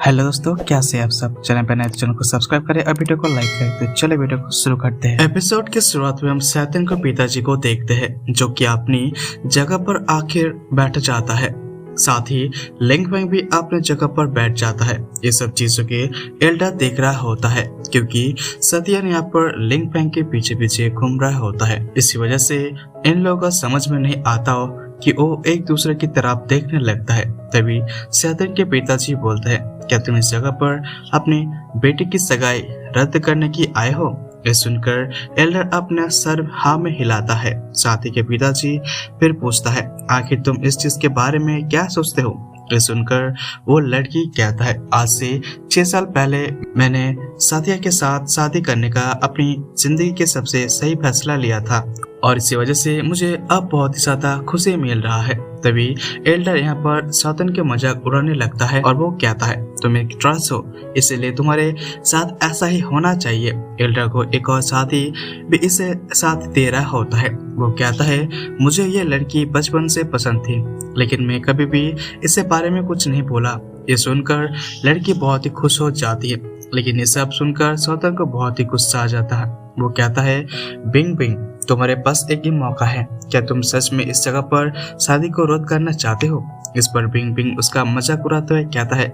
Hello दोस्तों, कैसे हैं आप सब। चैनल पर नए तो चैनल को सब्सक्राइब करें और वीडियो को लाइक करें। तो चलो वीडियो को शुरू करते हैं। एपिसोड की शुरुआत में हम सैतन के पिताजी को देखते हैं जो कि अपनी जगह पर आखिर बैठ जाता है। साथ ही लिंग फेंग भी अपने जगह पर बैठ जाता है। ये सब चीजों के एल्डर देख रहा होता है क्योंकि सतियन यहाँ पर लिंग फेंग के पीछे पीछे घूम रहा होता है। इसी वजह से इन लोगों को समझ में नहीं आता हो कि वो एक दूसरे की तरफ देखने लगता है। तभी सैतन के पिताजी बोलते हैं, क्या तुम इस जगह पर अपनी बेटी की सगाई रद्द करने की आए हो? ये सुनकर एल्डर अपना सर हाँ में हिलाता है। साथी के पिताजी फिर पूछता है, आखिर तुम इस चीज के बारे में क्या सोचते हो? ये सुनकर वो लड़की कहता है, आज से 6 साल पहले मैंने साथिया के साथ शादी करने का अपनी जिंदगी के सबसे सही फैसला लिया था और इसी वजह से मुझे अब बहुत ही ज्यादा खुशी मिल रहा है। तभी एल्डर यहाँ पर सौतन के मजाक उड़ाने लगता है और वो कहता है, तुम एक ट्रस्ट हो इसलिए तुम्हारे साथ ऐसा ही होना चाहिए। एल्डर को एक और साथी भी इसे साथ दे रहा होता है। वो कहता है, मुझे ये लड़की बचपन से पसंद थी लेकिन मैं कभी भी इसके बारे में कुछ नहीं बोला। ये सुनकर लड़की बहुत ही खुश हो जाती है लेकिन ये सब सुनकर सौतन को बहुत ही गुस्सा आ जाता है। वो कहता है, बिंग बिंग, तुम्हारे पास एक ही मौका है, क्या तुम सच में इस जगह पर शादी को रद्द करना चाहते हो? इस पर बिंग बिंग उसका मजाक उड़ाते हुए कहता है,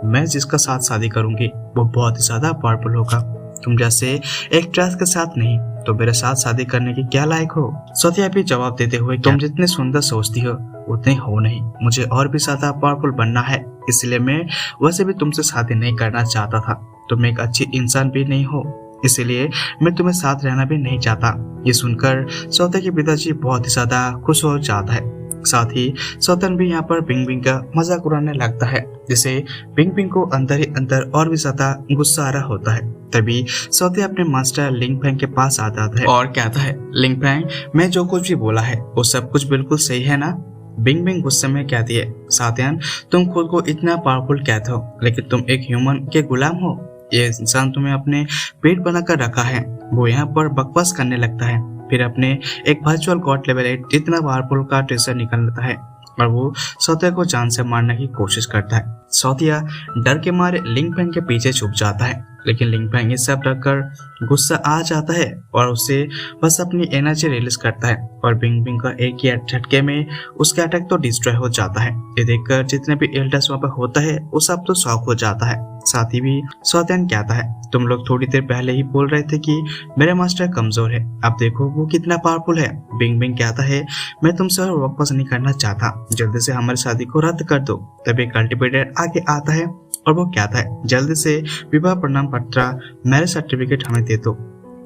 मैं जिसका साथ शादी करूंगी वो बहुत ही ज्यादा पावरफुल होगा, तुम जैसे एक ट्रैश के साथ नहीं, तो मेरे साथ शादी करने की क्या लायक हो? सतिया भी जवाब देते हुए, तुम जितने सुंदर सोचती हो उतने हो नहीं, मुझे और भी ज्यादा पावरफुल बनना है, इसलिए मैं वैसे भी तुमसे शादी नहीं करना चाहता था। तुम एक अच्छी इंसान भी नहीं हो इसलिए मैं तुम्हें साथ रहना भी नहीं चाहता। ये सुनकर सौतन के पिताजी बहुत ही ज्यादा खुश हो जाता है। साथ ही सौतन भी यहाँ पर बिंग बिंग का मजाक उड़ाने लगता है जिससे बिंग बिंग को अंदर ही अंदर और भी ज्यादा गुस्सा आ रहा होता है। तभी सौते अपने मास्टर लिंग फेंग के पास आ जाता है और कहता है, लिंग फेंग, मैं जो कुछ भी बोला है वो सब कुछ बिल्कुल सही है ना? बिंग बिंग गुस्से में कहती है, सातियन, तुम खुद को इतना पावरफुल कहते हो लेकिन तुम एक ह्यूमन के गुलाम हो। ये इंसान तुम्हें अपने पेट बनाकर रखा है। वो यहाँ पर बकवास करने लगता है, फिर अपने एक वर्चुअल गॉड लेवल 8 इतना पावरफुल का ट्रेजर निकालता है और वो सौतिया को जान से मारने की कोशिश करता है। सौतिया डर के मारे लिंग फेंग के पीछे छुप जाता है लेकिन लिंग फेंग ये सब डरकर गुस्सा आ जाता है और उसे बस अपनी एनर्जी रिलीज करता है और बिंग बिंग का एक ही झटके में उसका अटैक तो डिस्ट्रॉय हो जाता है। ये देखकर जितने भी एल्डर्स वहाँ पर होता है वो सब तो शॉक हो जाता है। साथ ही भी सौतन कहता है, तुम लोग थोड़ी देर पहले ही बोल रहे थे कि मेरा मास्टर कमजोर है, अब देखो वो कितना पावरफुल है। बिंग बिंग कहता है, मैं तुमसे और वापस नहीं करना चाहता, जल्दी से हमारी शादी को रद्द कर दो। तभी कल्टिवेटर आगे आता है और वो कहता है, जल्दी से विवाह प्रमाण पत्र मैरिज सर्टिफिकेट हमें दे दो।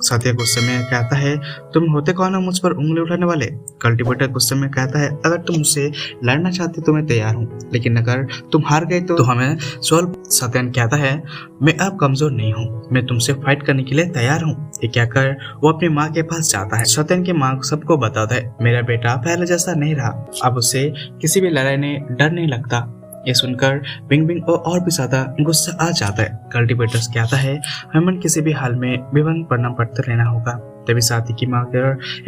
सत्या गुस्से में कहता है, तुम होते कौन हो मुझ पर उंगली उठाने वाले? कल्टिवेटर गुस्से में कहता है, अगर तुम मुझसे लड़ना चाहते तो मैं तैयार हूँ लेकिन अगर तुम हार गए तो हमें सॉल्व। सत्यन कहता है, मैं अब कमजोर नहीं हूँ, मैं तुमसे फाइट करने के लिए तैयार हूँ। ये कहकर वो अपनी माँ के पास जाता है। सत्यन की माँ सबको बताता है, मेरा बेटा पहले जैसा नहीं रहा, अब उसे किसी भी लड़ाई में डर नहीं लगता। ये सुनकर बिंग बिंग को और भी ज्यादा गुस्सा आ जाता है। कल्टिवेटर्स कहता है, हमें किसी भी हाल में विवाह प्रमाण पत्र लेना होगा। तभी साथी की माँ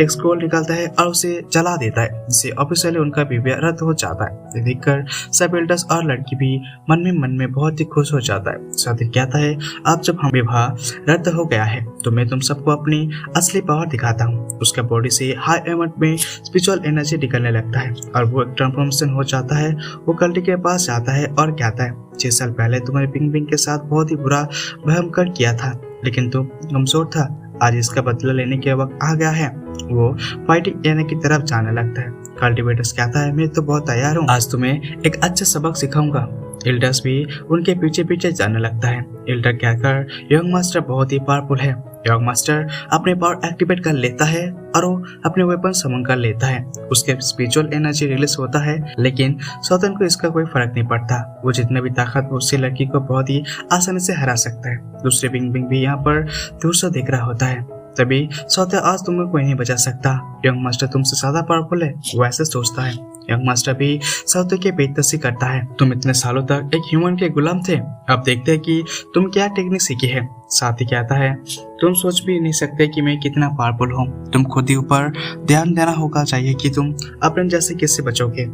एक स्क्रोल निकालता है और उसे जला देता है जिससे ऑफिशियली उनका विवाह रद्द हो जाता है। ये देखकर सब एल्डर्स और लड़की भी मन में बहुत ही खुश हो जाता है। साथी कहता है, अब जब हम विवाह रद्द हो गया है तो मैं तुम सबको अपनी असली पावर दिखाता हूँ। उसका बॉडी से हाई अमाउंट में स्पिरिचुअल एनर्जी निकलने लगता है और वो एक ट्रांसफॉर्मेशन हो जाता है। वो कल्टी के पास जाता है और कहता है, 6 साल पहले तुम्हारे बिंग बिंग के साथ बहुत ही बुरा भयंकर किया था लेकिन तुम कमजोर था, आज इसका बदला लेने के वक्त आ गया है। वो फाइटिंग एरिया की तरफ जाने लगता है। कल्टिवेटर्स कहता है, मैं तो बहुत तैयार हूँ, आज तुम्हें एक अच्छा सबक सिखाऊंगा। एल्डर्स भी उनके पीछे पीछे जाने लगता है। एल्डर कहकर, यंग मास्टर बहुत ही पावरफुल है। यंग मास्टर अपने पावर एक्टिवेट कर लेता है और वो अपने वेपन समन कर लेता है। उसके स्पिरिचुअल एनर्जी रिलीज होता है लेकिन सौतन को इसका कोई फर्क नहीं पड़ता। वो जितने भी ताकत उससे लड़की को बहुत ही आसानी से हरा सकता है। दूसरे बिंग बिंग भी यहाँ पर दूर से देख रहा होता है। तभी सौते, आज तुम्हें कोई नहीं बचा सकता, यंग मास्टर तुमसे ज्यादा पावरफुल है, वो ऐसे सोचता है। यंग मास्टर भी सौते की बेइज्जती करता है, तुम इतने सालों तक एक ह्यूमन के गुलाम थे, अब देखते हैं कि तुम क्या टेक्निक सीखी है। साथ ही कहता है, तुम सोच भी नहीं सकते कि मैं कितना पावरफुल हूँ, तुम खुद ही ऊपर ध्यान देना होगा चाहिए कि तुम अपने जैसे किससे बचोगे।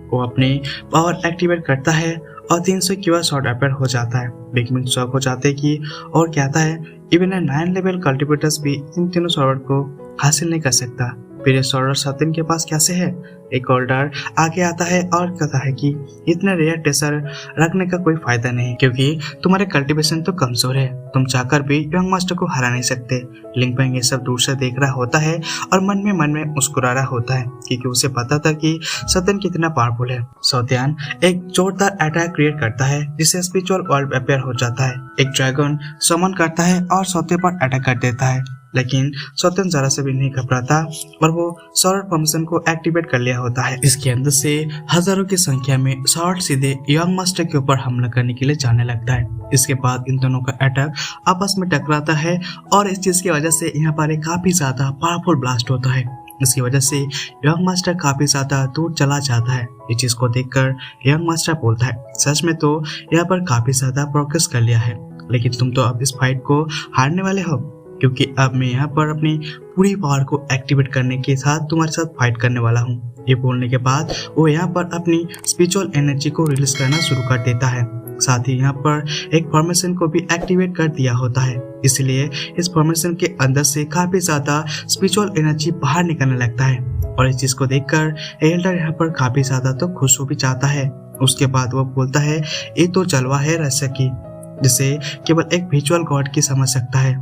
वो अपनी पावर एक्टिवेट करता है और 300 की बार शॉर्ट अपेयर हो जाता है। बिग बिंग शॉक हो जाते हैं कि और कहता है इवन 9 लेवल कल्टिवेटर्स भी इन तीनों सॉर्ड को हासिल नहीं कर सकता। फिर ये सॉर्डर सत्यन के पास कैसे है? एक होल्डर आगे आता है और कहता है कि इतने रेयर टेसर रखने का कोई फायदा नहीं, क्योंकि तुम्हारे कल्टीवेशन तो कमजोर है, तुम चाहकर भी यंग मास्टर को हरा नहीं सकते। लिंग पेंग ये सब दूर से देख रहा होता है और मन में मुस्कुरा रहा होता है, क्योंकि उसे पता था कि सत्यन कितना पावरफुल है। सौत्यान एक जोरदार अटैक क्रिएट करता है जिससे स्पिरिचुअल वर्ल्ड अपेयर हो जाता है। एक ड्रैगन समन करता है और सौते पर अटैक कर देता है, लेकिन सौतन जरा से भी नहीं घबराता और वो सॉर्ड फंक्शन को एक्टिवेट कर लिया होता है। इसके अंदर से हजारों की संख्या में सॉर्ड सीधे यंग मास्टर के ऊपर हमला करने के लिए जाने लगता है। इसके बाद इन दोनों का अटैक आपस में टकराता है और इस चीज की वजह से यहाँ पर एक काफी ज्यादा पावरफुल ब्लास्ट होता है। इसकी वजह से यंग मास्टर काफी ज्यादा दूर चला जाता है। इस चीज को देखकर यंग मास्टर बोलता है सच में तो यहाँ पर काफी ज्यादा प्रोग्रेस कर लिया है, लेकिन तुम तो अब इस फाइट को हारने वाले हो, क्योंकि अब मैं यहाँ पर अपनी पूरी पावर को एक्टिवेट करने के साथ तुम्हारे साथ फाइट करने वाला हूँ। ये बोलने के बाद वो यहाँ पर अपनी स्पिरिचुअल एनर्जी को रिलीज करना शुरू कर देता है। साथ ही यहाँ पर एक फॉर्मेशन को भी एक्टिवेट कर दिया होता है, इसलिए इस फॉर्मेशन के अंदर से काफी ज्यादा स्पिरिचुअल एनर्जी बाहर निकलने लगता है। और इस चीज को देखकर एल्डर यहाँ पर काफी ज्यादा तो खुश हो भी जाता है। उसके बाद वो बोलता है ये तो जलवा है रहस्य की, जिसे केवल एक विजुअल गॉड की समझ सकता है,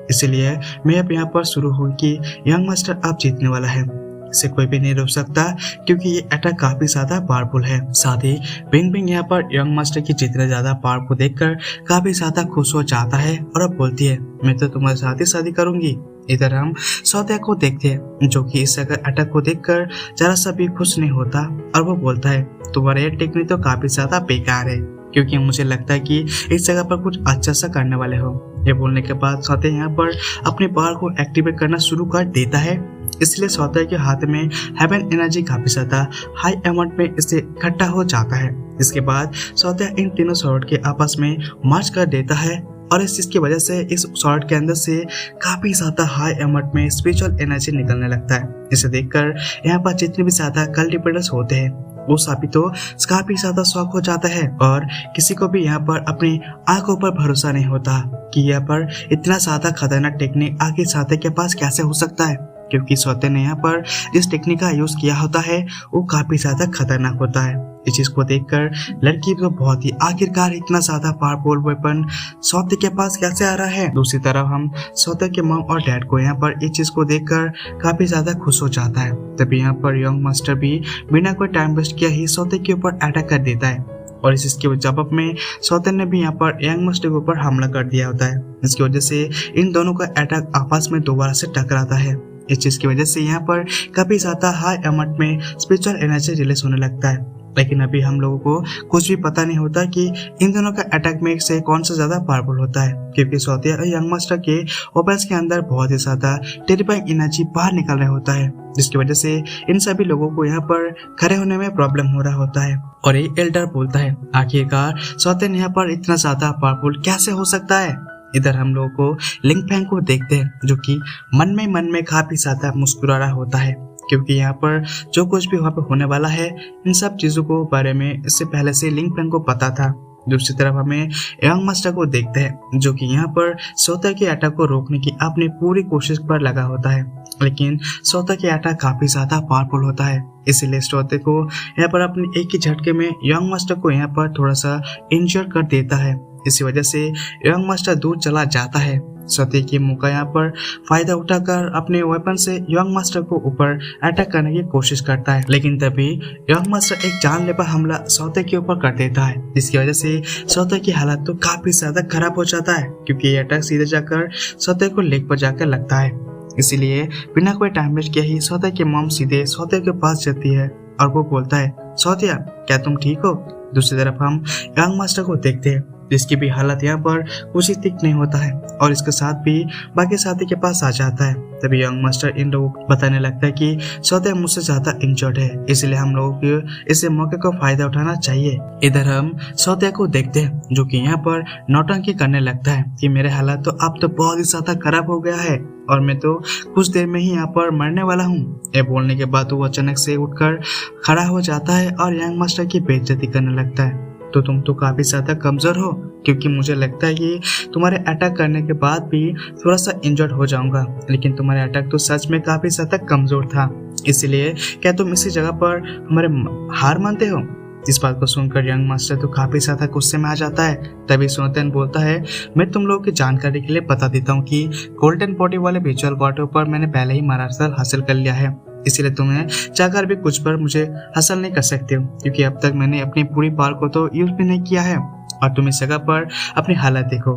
इसलिए मैं अब यहाँ पर शुरू हुई कि यंग मास्टर अब जीतने वाला है, इसे कोई भी नहीं रोक सकता, क्योंकि ये अटैक काफी ज्यादा पावरफुल है। साथ ही बिंग बिंग यहाँ पर यंग मास्टर की जितने ज्यादा पावर को देखकर काफी ज्यादा खुश हो जाता है और अब बोलती है मैं तो तुम्हारे साथ ही शादी करूंगी। इधर हम सौत्या को देखते हैं जो कि इस अटैक को देखकर जरा सा भी खुश नहीं होता और वो बोलता है तुम्हारा ये टेक्निक तो काफी ज्यादा बेकार है, क्योंकि मुझे लगता है कि इस जगह पर कुछ अच्छा सा करने वाले हो। ये बोलने के बाद सौत्या यहाँ पर अपने पावर को एक्टिवेट करना शुरू कर देता है, इसलिए सौत्या के हाथ में हेवन एनर्जी काफी ज्यादा हाई अमाउंट में इसे इकट्ठा हो जाता है। इसके बाद सौत्या इन तीनों सॉर्ड के आपस में मर्ज कर देता है और इस चीज की वजह से इस सॉर्ड के अंदर से काफी ज्यादा हाई अमाउंट में स्पिरिचुअल एनर्जी निकलने लगता है। इसे देखकर यहाँ पर जितने भी ज्यादा कल्टिवेटर्स होते हैं वो सभी तो काफी ज्यादा शॉक हो जाता है और किसी को भी यहाँ पर अपनी आंखों पर भरोसा नहीं होता कि यहाँ पर इतना ज्यादा खतरनाक टेक्निक आगे सौत्या के पास कैसे हो सकता है, क्योंकि सौत्या ने यहाँ पर जिस टेक्निक का यूज किया होता है वो काफी ज्यादा खतरनाक होता है। इस चीज को देखकर लड़की तो बहुत ही आखिरकार इतना ज्यादा पावरफुल वेपन सौत्या के पास कैसे आ रहा है। दूसरी तरफ हम सौत्या के मॉम और डैड को यहाँ पर इस चीज को देखकर काफी ज्यादा खुश हो जाता है। तभी यहाँ पर यंग मास्टर भी बिना कोई टाइम वेस्ट किया ही सौत्या के ऊपर अटैक कर देता है और इसके जवाब में सौत्या ने भी यहाँ पर यंग मास्टर के ऊपर हमला कर दिया होता है। इसकी वजह से इन दोनों का अटैक आपस में दोबारा से टकराता है। इस चीज की वजह से यहाँ पर काफी ज्यादा हाई अमाउंट में स्पिरिचुअल एनर्जी रिलीज होने लगता है, लेकिन अभी हम लोगों को कुछ भी पता नहीं होता कि इन दोनों का अटैक में से कौन सा ज्यादा पावरफुल होता है, क्योंकि सौत्या और यंग मास्टर के ओपेंस के अंदर बहुत ही ज्यादा टेरिफाइंग एनर्जी बाहर निकल रहा होता है, जिसकी वजह से इन सभी लोगों को यहाँ पर खड़े होने में प्रॉब्लम हो रहा होता है। और ये एल्डर बोलता है आखिरकार सौत्या यहाँ पर इतना ज्यादा पावरफुल कैसे हो सकता है। इधर हम लोगों को लिंग फेंग को देखते हैं जो कि मन में काफी ज्यादा मुस्कुरा रहा होता है, क्योंकि यहाँ पर जो कुछ भी वहाँ पे होने वाला है इन सब चीजों को बारे में इससे पहले से लिंग फेंग को पता था। दूसरी तरफ हमें यंग मास्टर को देखते हैं जो कि यहाँ पर सौत्या के अटैक को रोकने की अपनी पूरी कोशिश पर लगा होता है, लेकिन सौत्या के अटैक काफी ज्यादा पावरफुल होता है, इसीलिए सौत्या को यहाँ पर अपने एक ही झटके में यंग मास्टर को यहाँ पर थोड़ा सा इंजर कर देता है। इसी वजह से यंग मास्टर दूर चला जाता है। सौत्या की मौका यहाँ पर फायदा उठाकर अपने वेपन से यंग मास्टर को ऊपर अटैक करने की कोशिश करता है, लेकिन तभी यंग मास्टर एक जानलेवा हमला सौत्या के ऊपर कर देता है, जिसकी वजह से सौत्या की हालत तो काफी ज्यादा खराब हो जाता है, क्योंकि ये अटैक सीधे जाकर सौत्या को लेग पर जाकर लगता है। इसीलिए बिना कोई टाइम वेस्ट किए ही सौत्या की मॉम सीधे सौत्या के पास जाती है और वो बोलता है सौत्या क्या तुम ठीक हो। दूसरी तरफ हम यंग मास्टर को देखते हैं जिसकी भी हालत यहाँ पर कुछ ही ठीक नहीं होता है और इसके साथ भी बाकी साथी के पास आ जाता है। तभी यंग मास्टर इन लोगों को बताने लगता है कि सौत्या मुझसे ज्यादा इंजर्ड है, इसलिए हम लोगों को इसे मौके का फायदा उठाना चाहिए। इधर हम सौत्या को देखते हैं जो कि यहाँ पर नौटंकी करने लगता है कि मेरे हालात तो अब तो बहुत ही ज्यादा खराब हो गया है और मैं तो कुछ देर में ही यहाँ पर मरने वाला हूँ। ये बोलने के बाद वो अचानक से उठकर खड़ा हो जाता है और यंग मास्टर की बेइज्जती करने लगता है। तो तुम तो काफी ज्यादा कमजोर हो, क्योंकि मुझे लगता है कि तुम्हारे अटैक करने के बाद भी थोड़ा सा इंजर्ड हो जाऊंगा, लेकिन तुम्हारे अटैक तो सच में काफी ज्यादा कमजोर था, इसलिए क्या तुम इसी जगह पर हमारे हार मानते हो? इस बात को सुनकर यंग मास्टर तो काफी ज्यादा गुस्से में आ जाता है। तभी सोनतेन बोलता है, मैं तुम लोगों की जानकारी के लिए बता देता हूँ कि गोल्डन बॉडी वाले विजुअल वाटर पर मैंने पहले ही मार्शल हासिल कर लिया है, इसलिए तुम्हें चाहकर भी कुछ पर मुझे हासिल नहीं कर सकते हो, क्योंकि अब तक मैंने अपनी पूरी पावर को तो यूज भी नहीं किया है। और तुम इस जगह पर अपनी हालत देखो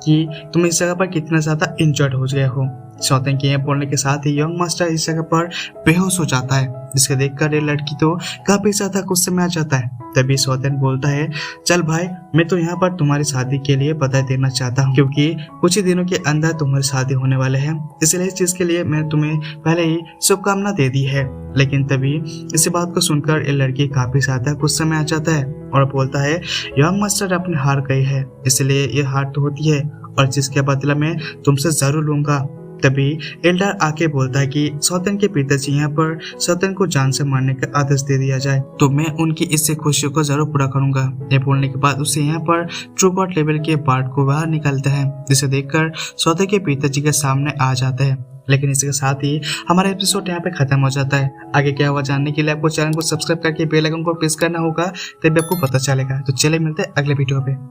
कि तुम इस जगह पर कितना ज्यादा इंजर्ड हो गए हो। सौतेन के यहाँ बोलने के साथ ही यंग मास्टर इस जगह पर बेहोश हो जाता है, जिसके देखकर ये लड़की तो काफी ज्यादा गुस्से में आ जाता है। तभी सौतेन बोलता है, चल भाई, मैं तो यहाँ पर तुम्हारी शादी के लिए बधाई देना चाहता हूँ, क्योंकि कुछ ही दिनों के अंदर तुम्हारी शादी होने वाले हैं, इसलिए इस चीज के लिए मैंने तुम्हें पहले ही शुभकामना दे दी है। लेकिन तभी इस बात को सुनकर ये लड़की काफी ज्यादा गुस्से में आ जाता है और बोलता है, यंग मास्टर अपनी हार गई है, इसलिए ये हार तो होती है और जिसके बदला मैं तुमसे जरूर लूंगा। तभी एल्डर आके बोलता है कि सौतेन के पिताजी यहाँ पर सौतेन को जान से मारने का आदेश दे दिया जाए, तो मैं उनकी इससे खुशियों को जरूर पूरा करूंगा। ये बोलने के बाद उसे यहाँ पर ट्रू गॉड लेवल के बार्ड को बाहर निकालता है, जिसे देखकर सौतेन के पिताजी के सामने आ जाता है। लेकिन इसके साथ ही हमारा एपिसोड यहाँ पे खत्म हो जाता है। आगे क्या हुआ जानने के लिए आपको चैनल को सब्सक्राइब करके बेल आइकन को प्रेस करना होगा, तभी आपको पता चलेगा। तो चलिए मिलते हैं अगले वीडियो पे।